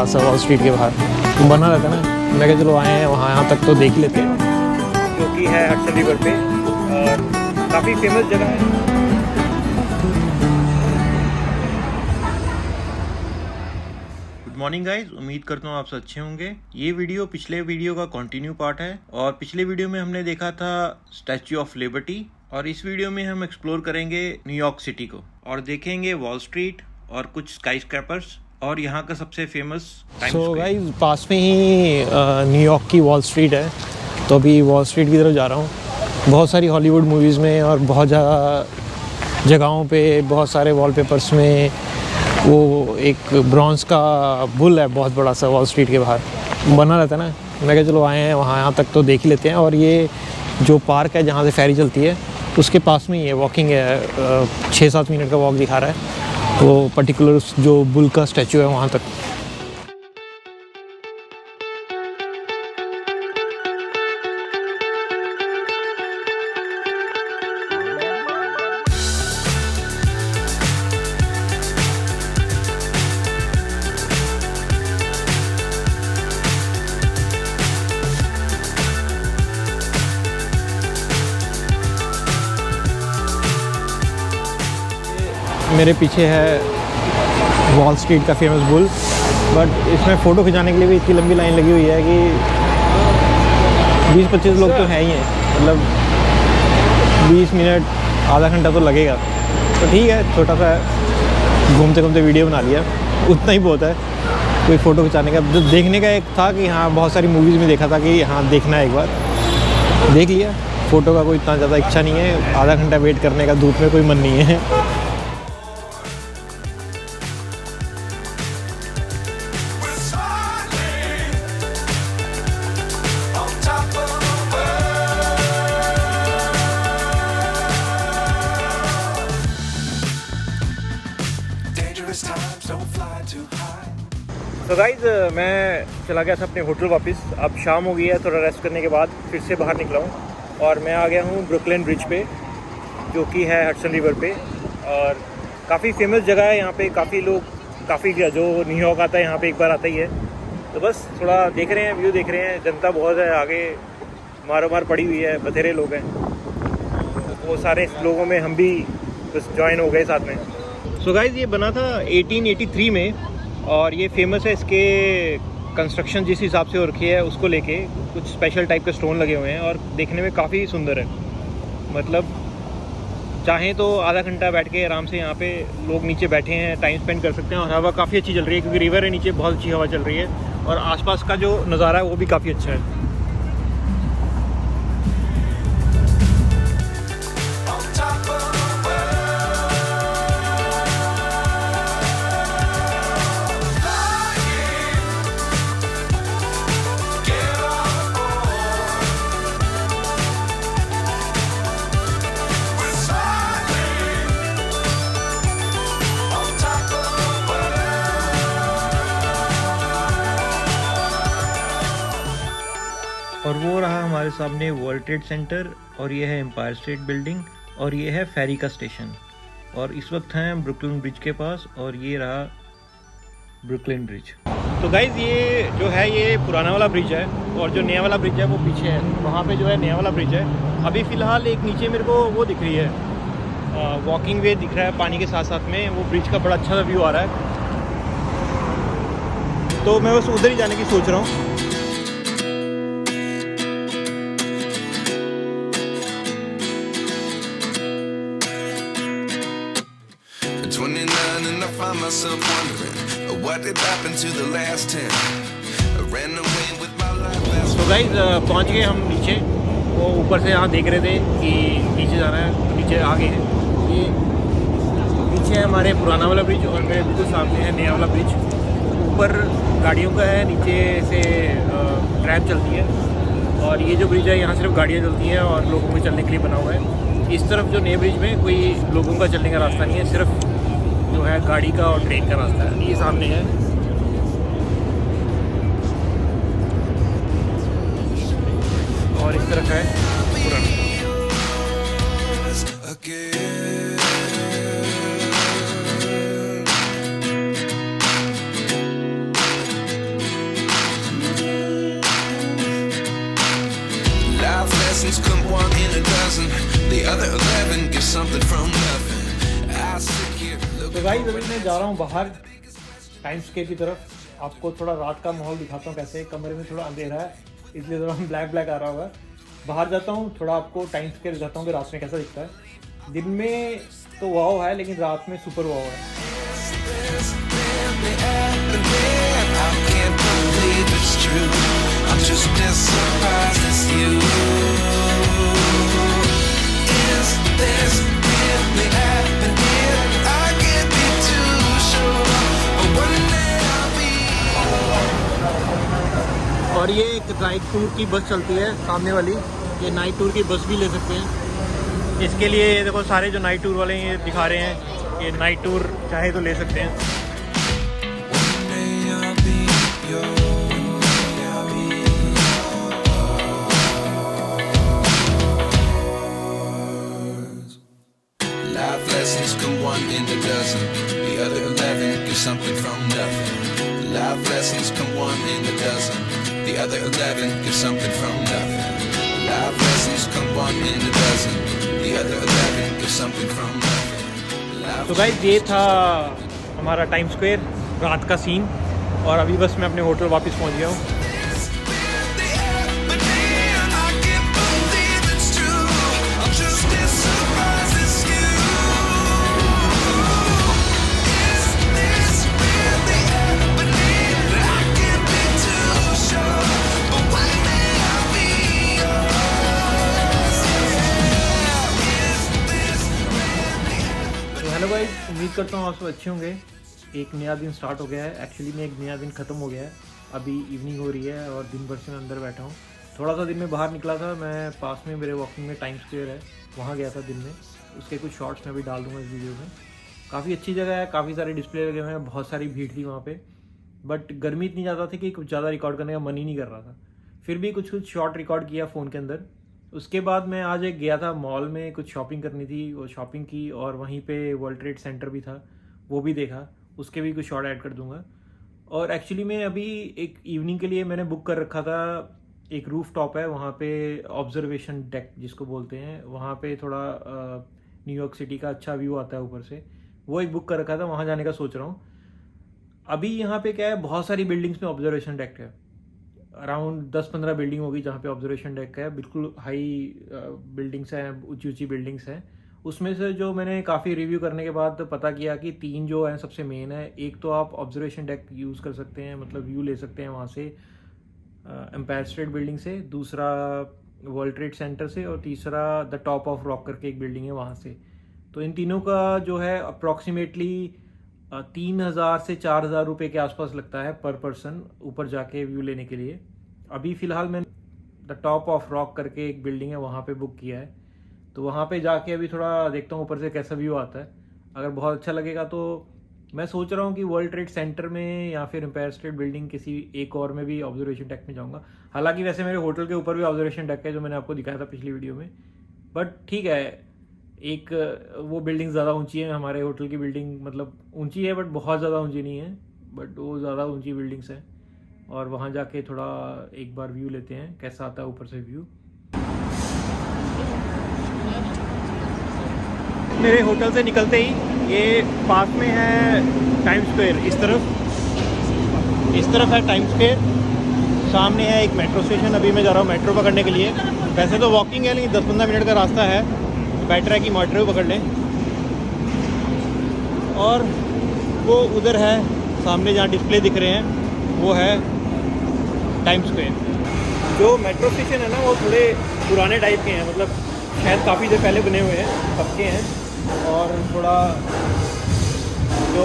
सा wall street के बाहर बना रहता है ना। मैं कहा चलो आए हैं वहाँ, यहाँ तक तो देख ही लेते हैं, जो कि है हडसन रिवर पे और काफ़ी फेमस जगह है। गुड मॉर्निंग गाइज, उम्मीद करता हूँ आप सब अच्छे होंगे। ये वीडियो पिछले वीडियो का कंटिन्यू पार्ट है और पिछले वीडियो में हमने देखा था स्टैच्यू ऑफ लिबर्टी और इस वीडियो में हम एक्सप्लोर करेंगे न्यूयॉर्क सिटी को और देखेंगे वॉल स्ट्रीट और कुछ स्काई स्क्रैपर्स और यहाँ का सबसे फेमस सो गाइस पास में ही न्यूयॉर्क की वॉल स्ट्रीट है, तो अभी वॉल स्ट्रीट की तरफ जा रहा हूँ। बहुत सारी हॉलीवुड मूवीज़ में और बहुत ज़्यादा जगहों पे बहुत सारे वॉलपेपर्स में वो एक ब्रॉन्ज का बुल है बहुत बड़ा सा वॉल स्ट्रीट के बाहर बना रहता है ना। मैं कहा चलो आए हैं वहाँ, यहाँ तक तो देख ही लेते हैं। और ये जो पार्क है जहाँ से फेरी चलती है उसके पास में ही है, वॉकिंग है, 6-7 मिनट का वॉक दिखा रहा है वो पर्टिकुलर जो बुल का स्टैचू है वहाँ तक। मेरे पीछे है वॉल स्ट्रीट का फेमस बुल, बट इसमें फ़ोटो खिंचाने के लिए भी इतनी लंबी लाइन लगी हुई है कि 20-25 लोग तो हैं ही हैं, मतलब 20 मिनट आधा घंटा तो लगेगा। तो ठीक है, छोटा सा घूमते घूमते वीडियो बना लिया, उतना ही बहुत है। कोई फ़ोटो खिंचाने का जो देखने का एक था कि हाँ बहुत सारी मूवीज़ में देखा था कि हाँ देखना है, एक बार देख लिया। फ़ोटो का कोई इतना ज़्यादा इच्छा नहीं है, आधा घंटा वेट करने का धूप में कोई मन नहीं है। तो गाइज मैं चला गया था अपने होटल वापस। अब शाम हो गई है, थोड़ा रेस्ट करने के बाद फिर से बाहर निकला हूँ और मैं आ गया हूँ ब्रुकलिन ब्रिज पे, जो कि है हडसन रिवर पे और काफ़ी फेमस जगह है। यहाँ पे काफ़ी लोग, काफ़ी जो न्यूयॉर्क आता है यहाँ पे एक बार आता ही है। तो बस थोड़ा देख रहे हैं, व्यू देख रहे हैं। जनता बहुत है, आगे मारो मार पड़ी हुई है, बथेरे लोग हैं। तो वो सारे लोगों में हम भी बस ज्वाइन हो गए साथ में। सो गाइज ये बना था 1883 में और ये फेमस है। इसके कंस्ट्रक्शन जिस हिसाब से हो रखी है उसको लेके कुछ स्पेशल टाइप के स्टोन लगे हुए हैं और देखने में काफ़ी सुंदर है। मतलब चाहें तो आधा घंटा बैठ के आराम से यहाँ पे लोग नीचे बैठे हैं, टाइम स्पेंड कर सकते हैं और हवा काफ़ी अच्छी चल रही है क्योंकि रिवर है नीचे, बहुत अच्छी हवा चल रही है और आसपास का जो नज़ारा है वो भी काफ़ी अच्छा है। और वो रहा हमारे सामने वर्ल्ड ट्रेड सेंटर और ये है एम्पायर स्टेट बिल्डिंग और ये है फेरी का स्टेशन। और इस वक्त हैं ब्रुकलिन ब्रिज के पास और ये रहा ब्रुकलिन ब्रिज। तो गाइज ये जो है ये पुराना वाला ब्रिज है और जो नया वाला ब्रिज है वो पीछे है। वहाँ पे जो है नया वाला ब्रिज है। अभी फ़िलहाल एक नीचे मेरे को वो दिख रही है, वॉकिंग वे दिख रहा है पानी के साथ साथ में। वो ब्रिज का बड़ा अच्छा व्यू आ रहा है, तो मैं बस उधर ही जाने की सोच रहा हूँ। Myself wondering what did happen to the last 10. I ran away with my life. तो गाइस पहुंच गए हम नीचे। वो ऊपर से यहाँ देख रहे थे कि नीचे जाना है, तो नीचे आ गए हैं। ये पीछे है हमारे पुराना वाला ब्रिज और मेरे बिल्कुल सामने है नया वाला ब्रिज। ऊपर गाड़ियों का है, नीचे से ट्रैम चलती है और ये जो ब्रिज है यहाँ सिर्फ गाड़ियाँ चलती हैं और लोगों के चलने के लिए बना हुआ है। इस तरफ जो नए ब्रिज में कोई लोगों का चलने का रास्ता नहीं है, सिर्फ जो है गाड़ी का और ट्रेन का रास्ता है। ये सामने है और इस तरफ है पुराना। I sit here तो looking गाइस अभी मैं जा रहा हूँ बाहर टाइम स्क्वायर की तरफ। आपको थोड़ा रात का माहौल दिखाता हूँ कैसे। कमरे में थोड़ा अंधेरा है इसलिए थोड़ा ब्लैक ब्लैक आ रहा होगा। बाहर जाता हूँ, थोड़ा आपको टाइम स्क्वायर दिखाता हूँ कि रात में कैसा दिखता है। दिन में तो वाव है लेकिन रात में सुपर वाव है। this really happening. I can't believe it's true. I'm just as surprised as you. Is this really happening? I can't be too sure, but one day I'll be. और ये एक नाइट टूर की बस चलती है सामने वाली। ये नाइट टूर की बस भी ले सकते हैं। इसके लिए देखो सारे जो नाइट टूर वाले हैं ये दिखा रहे हैं। ये नाइट टूर चाहे तो ले सकते हैं। One day I'll be yours. Life lessons come one in a dozen. The other 11 get something from nothing. Life lessons come one in a dozen. The other 11 get something from nothing. Life lessons come one in a dozen. The other 11 get something from nothing. तो guys ये था हमारा time square रात का scene. और अभी बस मैं अपने होटल वापस पहुंच गया हूँ। हेलो गाइस, उम्मीद करता हूँ आप सब अच्छे होंगे। एक नया दिन स्टार्ट हो गया है। एक्चुअली में एक नया दिन ख़त्म हो गया है। अभी इवनिंग हो रही है और दिन भर से मैं अंदर बैठा हूँ। थोड़ा सा दिन में बाहर निकला था। मैं पास में मेरे वॉकिंग में टाइम स्क्वायर है, वहाँ गया था दिन में। उसके कुछ शॉर्ट्स मैं भी डाल दूँगा इस वीडियो में। काफ़ी अच्छी जगह है, काफ़ी सारे डिस्प्ले लगे हुए हैं, बहुत सारी भीड़ थी वहाँ पर। बट गर्मी इतनी ज़्यादा थी कि कुछ ज़्यादा रिकॉर्ड करने का मन ही नहीं कर रहा था। फिर भी कुछ शॉर्ट रिकॉर्ड किया फ़ोन के अंदर। उसके बाद मैं आज एक गया था मॉल में, कुछ शॉपिंग करनी थी, वो शॉपिंग की। और वहीं पे वर्ल्ड ट्रेड सेंटर भी था, वो भी देखा। उसके भी कुछ शॉर्ट ऐड कर दूंगा। और एक्चुअली में अभी एक इवनिंग के लिए मैंने बुक कर रखा था। एक रूफ टॉप है वहाँ पे, ऑब्जर्वेशन डेक जिसको बोलते हैं। वहाँ पे थोड़ा न्यूयॉर्क सिटी का अच्छा व्यू आता है ऊपर से। वो एक बुक कर रखा था, वहाँ जाने का सोच रहा हूँ। अभी यहाँ पे क्या है, बहुत सारी बिल्डिंग्स में ऑब्जर्वेशन डेक है। अराउंड 10-15 बिल्डिंग होगी जहाँ पे ऑब्जर्वेशन डेक है। बिल्कुल हाई बिल्डिंग्स हैं, ऊंची ऊंची बिल्डिंग्स हैं। उसमें से जो मैंने काफ़ी रिव्यू करने के बाद पता किया कि 3 जो हैं सबसे मेन है। एक तो आप ऑब्जर्वेशन डेक यूज़ कर सकते हैं, मतलब व्यू ले सकते हैं वहाँ से, एम्पायर स्टेट बिल्डिंग से। दूसरा वर्ल्ड ट्रेड सेंटर से। और तीसरा द टॉप ऑफ रॉक करके एक बिल्डिंग है वहाँ से। तो इन तीनों का जो है अप्रॉक्सीमेटली 3,000 से 4,000 रुपये के आसपास लगता है पर पर्सन ऊपर जाके व्यू लेने के लिए। अभी फ़िलहाल मैंने द टॉप ऑफ रॉक करके एक बिल्डिंग है वहाँ पे बुक किया है। तो वहाँ पे जाके अभी थोड़ा देखता हूँ ऊपर से कैसा व्यू आता है। अगर बहुत अच्छा लगेगा तो मैं सोच रहा हूँ कि वर्ल्ड ट्रेड सेंटर में या फिर एम्पायर स्टेट बिल्डिंग किसी एक और में भी ऑब्जर्वेशन डेक में जाऊँगा। हालांकि वैसे मेरे होटल के ऊपर भी ऑब्जर्वेशन डेक है जो मैंने आपको दिखाया था पिछली वीडियो में। बट ठीक है, एक वो बिल्डिंग ज़्यादा ऊंची है। हमारे होटल की बिल्डिंग मतलब ऊंची है बट बहुत ज़्यादा ऊंची नहीं है। बट वो ज़्यादा ऊंची बिल्डिंग्स हैं। और वहाँ जाके थोड़ा एक बार व्यू लेते हैं कैसा आता है ऊपर से व्यू। मेरे होटल से निकलते ही ये पास में है टाइम स्क्वायर। इस तरफ है टाइम स्क्वायर। सामने है एक मेट्रो स्टेशन। अभी मैं जा रहा हूँ मेट्रो पकड़ने के लिए। वैसे तो वॉकिंग है लेकिन 10-15 मिनट का रास्ता है। बेटर है कि मेट्रो पकड़ लें। और वो उधर है सामने जहाँ डिस्प्ले दिख रहे हैं, वो है टाइम स्क्वायर। जो मेट्रो स्टेशन है ना वो थोड़े पुराने टाइप के हैं, मतलब शायद काफ़ी देर पहले बने हुए हैं, पक्के हैं। और थोड़ा जो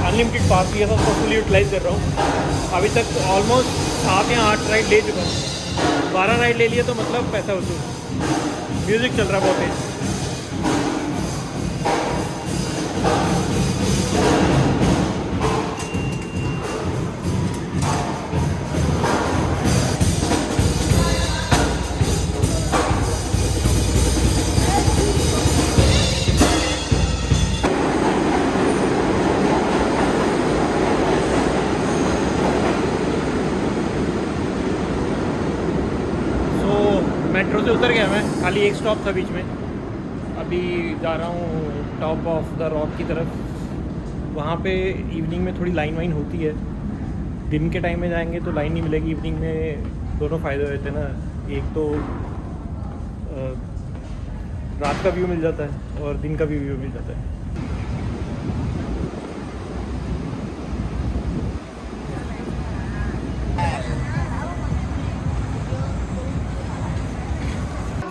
अनलिमिटेड पास लिया था उसको फुली यूटिलाइज कर रहा हूँ। अभी तक ऑलमोस्ट 7 या 8 राइड ले चुका हूँ। 12 राइड ले लिए तो मतलब पैसा वसूल। म्यूज़िक चल रहा है बहुत तेज। मेट्रो से उतर गया मैं, खाली एक स्टॉप था बीच में। अभी जा रहा हूँ टॉप ऑफ द रॉक की तरफ। वहाँ पे इवनिंग में थोड़ी लाइन वाइन होती है। दिन के टाइम में जाएंगे तो लाइन नहीं मिलेगी, इवनिंग में दोनों फ़ायदे होते हैं ना, एक तो रात का व्यू मिल जाता है और दिन का भी व्यू मिल जाता है।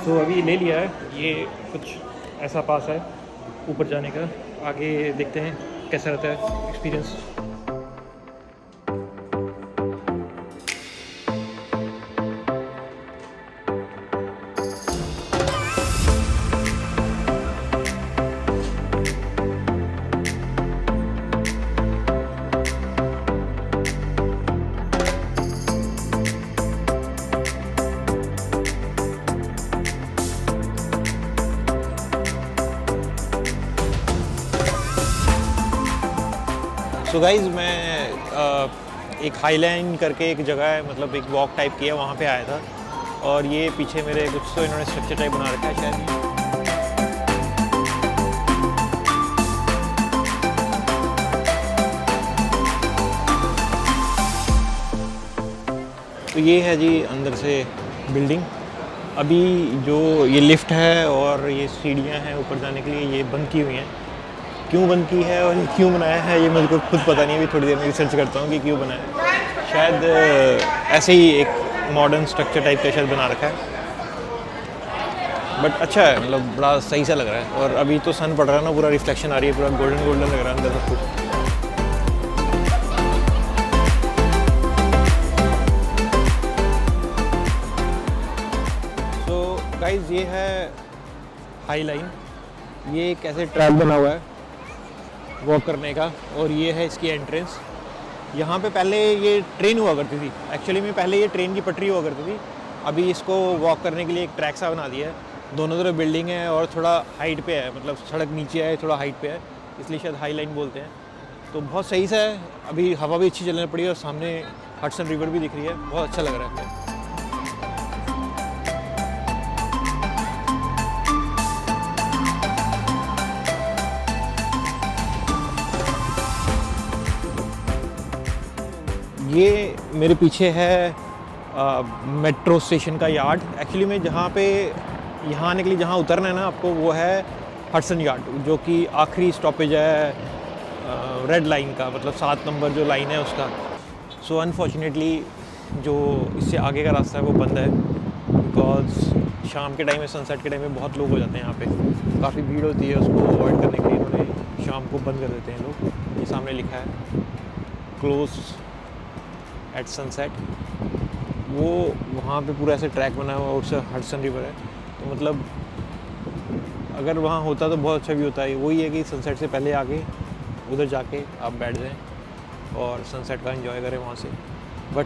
तो अभी ले लिया है, ये कुछ ऐसा पास है ऊपर जाने का। आगे देखते हैं कैसा रहता है एक्सपीरियंस। सो गाइज़ मैं एक हाईलाइन करके एक जगह है, मतलब एक वॉक टाइप की है, वहाँ पे आया था। और ये पीछे मेरे कुछ तो इन्होंने स्ट्रक्चर टाइप बना रखा है शायद। तो ये है जी अंदर से बिल्डिंग। अभी जो ये लिफ्ट है और ये सीढ़ियाँ हैं ऊपर जाने के लिए, ये बंद की हुई हैं। क्यों बंद की है और क्यों बनाया है ये मुझे खुद पता नहीं। अभी थोड़ी देर में रिसर्च करता हूँ कि क्यों बनाया है। शायद ऐसे ही एक मॉडर्न स्ट्रक्चर टाइप का शायद बना रखा है, बट अच्छा है, मतलब बड़ा सही सा लग रहा है। और अभी तो सन पड़ रहा है ना, पूरा रिफ्लेक्शन आ रही है, पूरा गोल्डन गोल्डन लग रहा है अंदर सब कुछ। तो गाइस ये है हाई लाइन, ये एक ऐसे ट्रैक बना हुआ है वॉक करने का, और ये है इसकी एंट्रेंस। यहाँ पे पहले ये ट्रेन हुआ करती थी, एक्चुअली में पहले ये ट्रेन की पटरी हुआ करती थी। अभी इसको वॉक करने के लिए एक ट्रैक सा बना दिया है। दोनों तरफ बिल्डिंग है और थोड़ा हाइट पे है, मतलब सड़क नीचे है, थोड़ा हाइट पे है, इसलिए शायद हाई लाइन बोलते हैं। तो बहुत सही सा है। अभी हवा भी अच्छी चलने पड़ी है और सामने हडसन रिवर भी दिख रही है, बहुत अच्छा लग रहा है। ये मेरे पीछे है मेट्रो स्टेशन का यार्ड। एक्चुअली में जहाँ पे यहाँ आने के लिए जहाँ उतरना है ना आपको, वो है हडसन यार्ड, जो कि आखिरी स्टॉपेज है रेड लाइन का, मतलब 7 नंबर जो लाइन है उसका। सो अनफॉर्चुनेटली जो इससे आगे का रास्ता है वो बंद है, बिकॉज शाम के टाइम में, सनसेट के टाइम में बहुत लोग हो जाते हैं यहाँ पे, काफ़ी भीड़ होती है। उसको अवॉइड करने के लिए इन्होंने शाम को बंद कर देते हैं लोग। ये सामने लिखा है क्लोज एट सनसेट। वो वहाँ पे पूरा ऐसे ट्रैक बना हुआ है, उससे हडसन रिवर है। तो मतलब अगर वहाँ होता तो बहुत अच्छा व्यू होता है। वही है कि सनसेट से पहले आके उधर जाके आप बैठ जाएं और सनसेट का एंजॉय करें वहाँ से। बट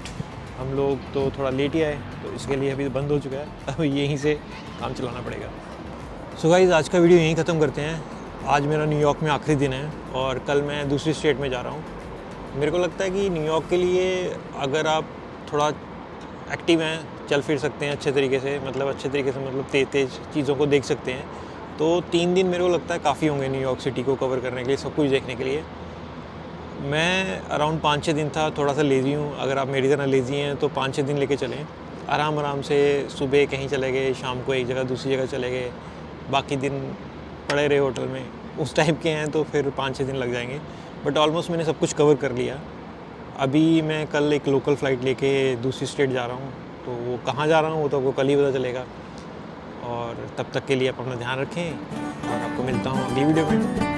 हम लोग तो थोड़ा लेट ही आए, तो इसके लिए अभी बंद हो चुका है, अब यहीं से काम चलाना पड़ेगा। सो गाइस आज का वीडियो यहीं ख़त्म करते हैं। आज मेरा न्यूयॉर्क में आखिरी दिन है और कल मैं दूसरी स्टेट में जा रहा हूँ। मेरे को लगता है कि न्यूयॉर्क के लिए अगर आप थोड़ा एक्टिव हैं, चल फिर सकते हैं अच्छे तरीके से, मतलब तेज़ चीज़ों को देख सकते हैं, तो 3 दिन मेरे को लगता है काफ़ी होंगे न्यूयॉर्क सिटी को कवर करने के लिए, सब कुछ देखने के लिए। मैं अराउंड 5-6 दिन था, थोड़ा सा लेज़ी हूँ। अगर आप मेरी तरह लेज़ी हैं तो 5-6 दिन लेके चलें, आराम से। सुबह कहीं चले गए, शाम को एक जगह दूसरी जगह चले गए, बाकी दिन पड़े रहे होटल में, उस टाइप के हैं तो फिर 5-6 दिन लग जाएंगे। बट ऑलमोस्ट मैंने सब कुछ कवर कर लिया। अभी मैं कल एक लोकल फ़्लाइट लेके दूसरी स्टेट जा रहा हूँ, तो वो कहाँ जा रहा हूँ वो तो आपको कल ही पता चलेगा। और तब तक के लिए आप अपना ध्यान रखें और आपको मिलता हूँ अगली वीडियो में।